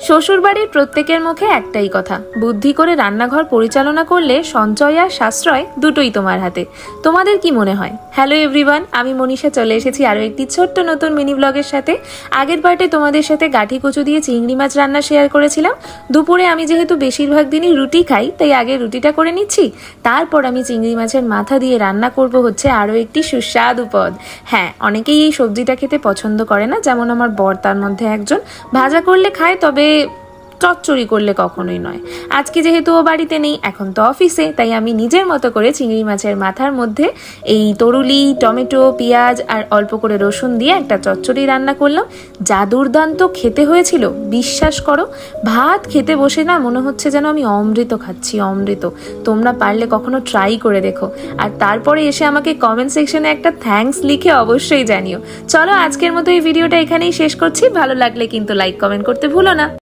শ্বশুরবাড়ির প্রত্যেকের মুখে একটাই কথা, বুদ্ধি করে রান্নাঘর পরিচালনা করলে সঞ্চয় আর সাশ্রয় দুটোই তোমার হাতে। তোমাদের কি মনে হয়? হ্যালো এভরিওয়ান, আমি মনীষা চলে এসেছি আরও একটি ছোট্ট নতুন মিনি ব্লগের সাথে। আগের পার্টে তোমাদের সাথে গাঠি কচু দিয়ে চিংড়ি মাছ রান্না শেয়ার করেছিলাম। দুপুরে আমি যেহেতু বেশিরভাগ দিনই রুটি খাই, তাই আগে রুটিটা করে নিচ্ছি, তারপর আমি চিংড়ি মাছের মাথা দিয়ে রান্না করব হচ্ছে আরও একটি সুস্বাদু পদ। হ্যাঁ, অনেকেই এই সবজিটা খেতে পছন্দ করে না, যেমন আমার বর তার মধ্যে একজন। ভাজা করলে খায়, তবে চচ্চড়ি করলে কখনোই নয়। আজকে যেহেতু ও বাড়িতে নেই, এখন তো অফিসে, তাই আমি নিজের মতো করে চিংড়ি মাছের মাথার মধ্যে এই তরুলি, টমেটো, পেঁয়াজ আর অল্প করে রসুন দিয়ে একটা চচ্চড়ি রান্না করলাম। যা দুর্দান্ত খেতে হয়েছিল, বিশ্বাস করো। ভাত খেতে বসে না মনে হচ্ছে যেন আমি অমৃত খাচ্ছি, অমৃত। তোমরা পারলে কখনো ট্রাই করে দেখো, আর তারপরে এসে আমাকে কমেন্ট সেকশনে একটা থ্যাঙ্কস লিখে অবশ্যই জানিও। চলো আজকের মতো এই ভিডিওটা এখানেই শেষ করছি। ভালো লাগলে কিন্তু লাইক কমেন্ট করতে ভুলো না।